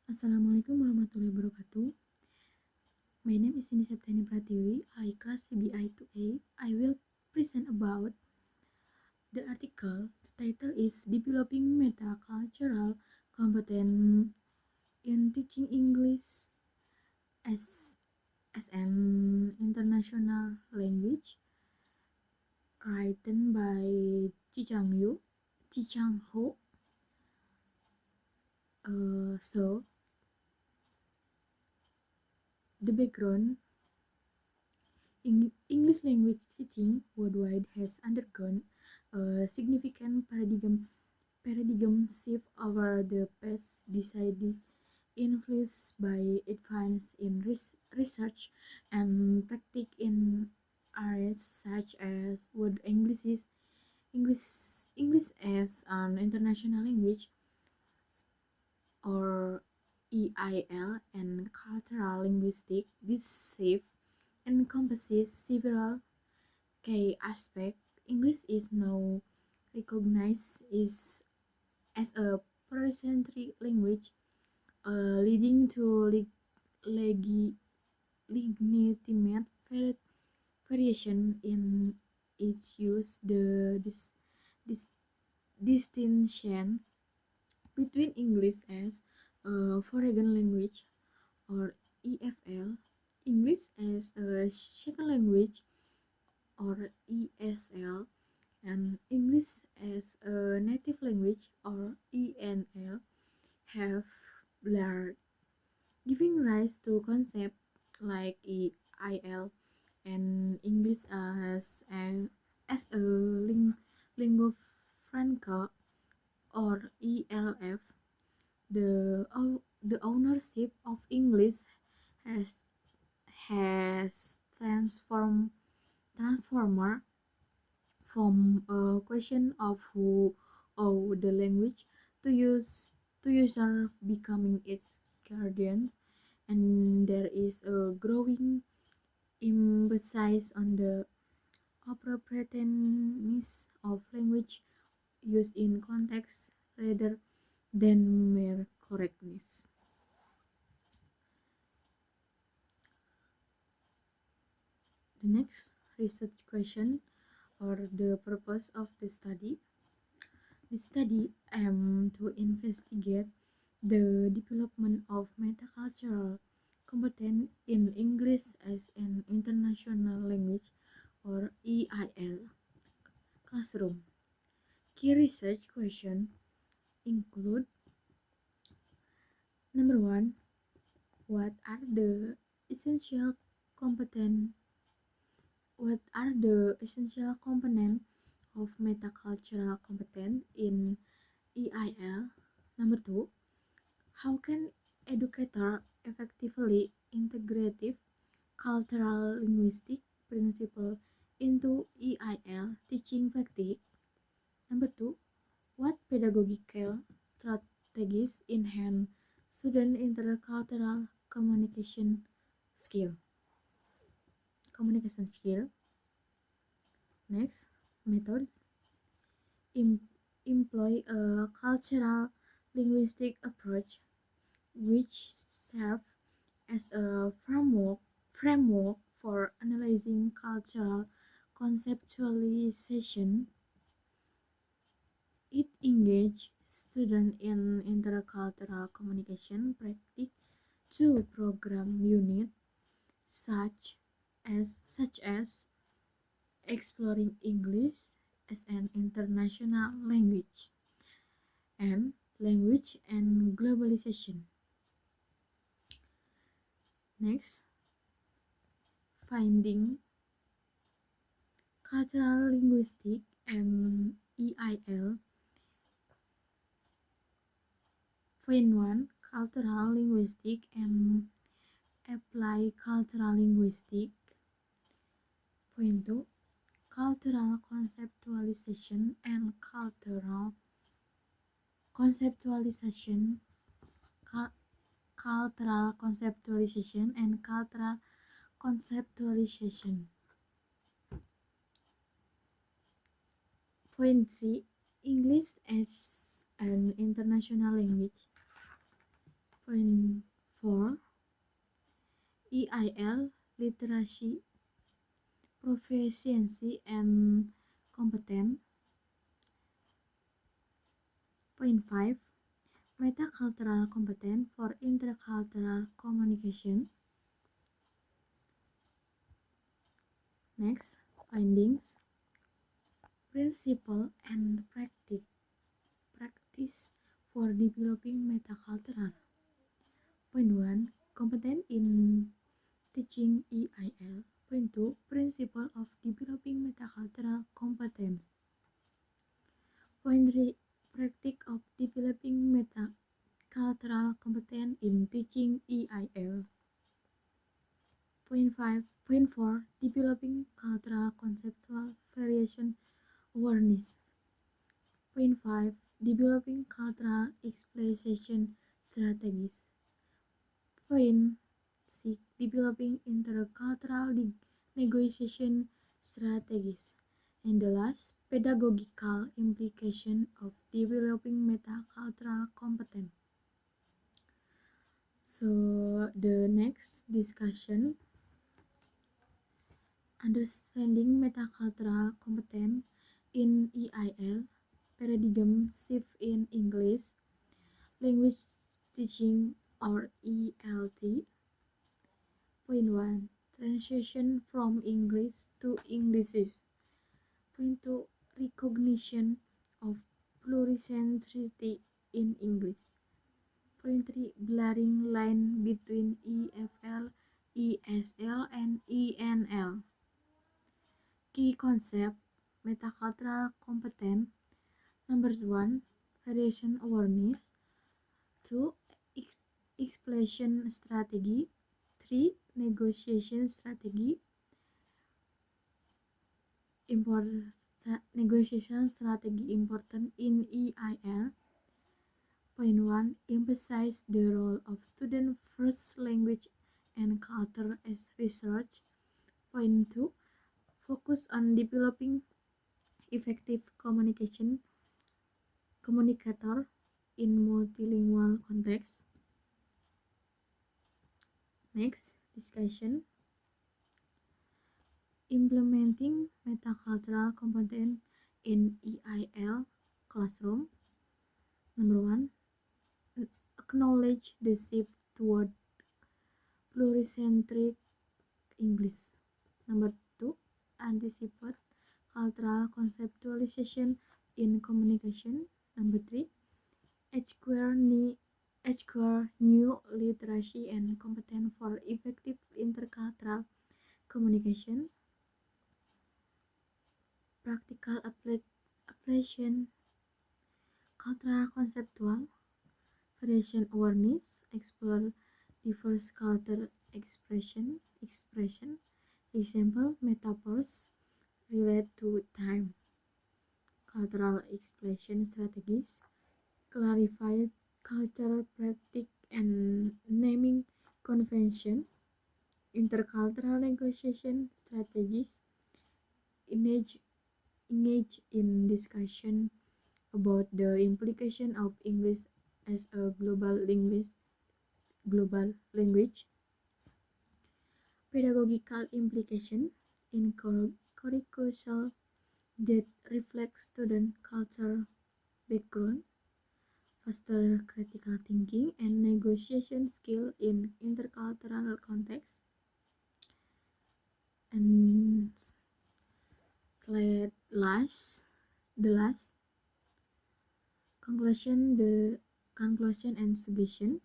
Assalamualaikum warahmatullahi wabarakatuh. My name is Cindy Septiani Pratiwi. I class PBI 2A. I will present about the article. The title is Developing Metacultural Competence in Teaching English as an International Language, written by Chi Chang Ho. So the background. English language teaching worldwide has undergone a significant paradigm shift over the past decade, influenced by advances in research and practice in areas such as word English as an international language, or EIL, and cultural linguistics. This shift encompasses several key aspects. English is now recognized as a pre-century language, leading to legitimate variation in its use. This distinction between English as a foreign language, or EFL, English as a second language, or ESL, and English as a native language, or ENL, have blurred, giving rise to concepts like EIL and English as a lingua franca, or ELF. The ownership of English has transformed from a question of who own the language to user becoming its guardians, and there is a growing emphasis on the appropriateness of language used in context rather than mere correctness. The next research question, or the purpose of the study. The study aimed to investigate the development of metacultural competence in English as an international language, or EIL classroom. Key research questions include: number one, what are the essential competence what are the essential components of metacultural competence in EIL? Number two, how can educator effectively integrate cultural linguistic principle into EIL teaching practice? Number two, what pedagogical strategies enhance student intercultural skill? Communication skill. Next, method. Employ a cultural linguistic approach which serves as a framework for analyzing cultural conceptualization. It engages students in intercultural communication practice to program units such as exploring English as an international language, and language and globalization. Next, finding cultural linguistic and EIL. Point 1, cultural linguistic and apply cultural linguistic. Point 2, cultural conceptualization and cultural conceptualization. Cultural conceptualization and cultural conceptualization. Point 3, English as an international language. Point 4, EIL literacy, proficiency, and competence. Point 5, metacultural competence for intercultural communication. Next, findings, principle and practice for developing metacultural. Point 1, competence in teaching EIL. Point 2, principle of developing metacultural competence. Point 3, practice of developing metacultural competence in teaching EIL. Point 4, developing cultural conceptual variation awareness. Point 5, developing cultural exploitation strategies. Point 6, developing intercultural negotiation strategies. And the last, pedagogical implication of developing metacultural competence. So the next discussion, understanding metacultural competence in EIL, paradigm shift in English, language teaching or ELT. Point 1, transition from English to Englishes. Point 2, recognition of pluricentricity in English. Point 3, blurring line between EFL, ESL, and ENL. Key concept, metacultural competence. Number 1, variation awareness. 2, exploitation strategy. 3, negotiation strategy. Negotiation strategy important in EIL. Point 1, emphasize the role of student first language and culture as research. Point 2, focus on developing effective communicator in multilingual context. Next discussion, implementing metacultural competence in EIL classroom. Number 1, acknowledge the shift toward pluricentric English. Number 2, anticipate cultural conceptualization in communication. Number 3, acquire new literacy and competence for effective intercultural communication. Practical application, cultural conceptual variation awareness, explore diverse culture expression, example, metaphors relate to time. Cultural expression strategies, clarify cultural practice and naming convention. Intercultural negotiation strategies, engage in discussion about the implication of English as a global language. Pedagogical implication in curricula that reflects student culture background, foster critical thinking and negotiation skill in intercultural context. And the last conclusion, the conclusion and suggestion.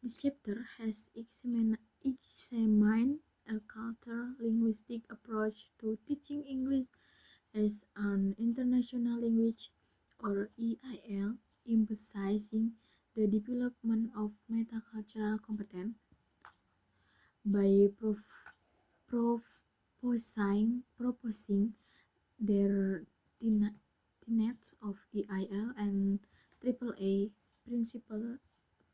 This chapter has examined a cultural linguistic approach to teaching English as an international language or EIL, emphasizing the development of metacultural competence by proposing their tenets of EIL and AAA principle,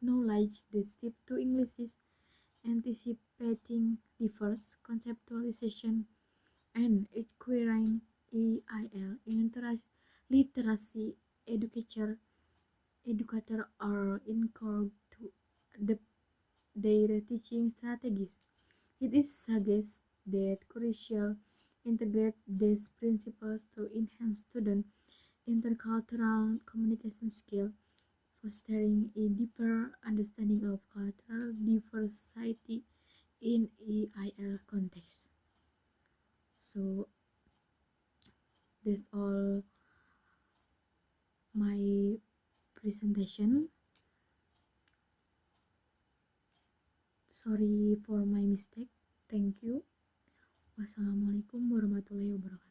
acknowledge the shift to English, anticipating diverse conceptualization, and acquiring EIL in literacy, educators are encouraged to adapt their teaching strategies. It is suggests that crucial integrate these principles to enhance student intercultural communication skill, fostering a deeper understanding of cultural diversity in EIL context. So that's all my presentation. Sorry for my mistake. Thank you. Wassalamualaikum warahmatullahi wabarakatuh.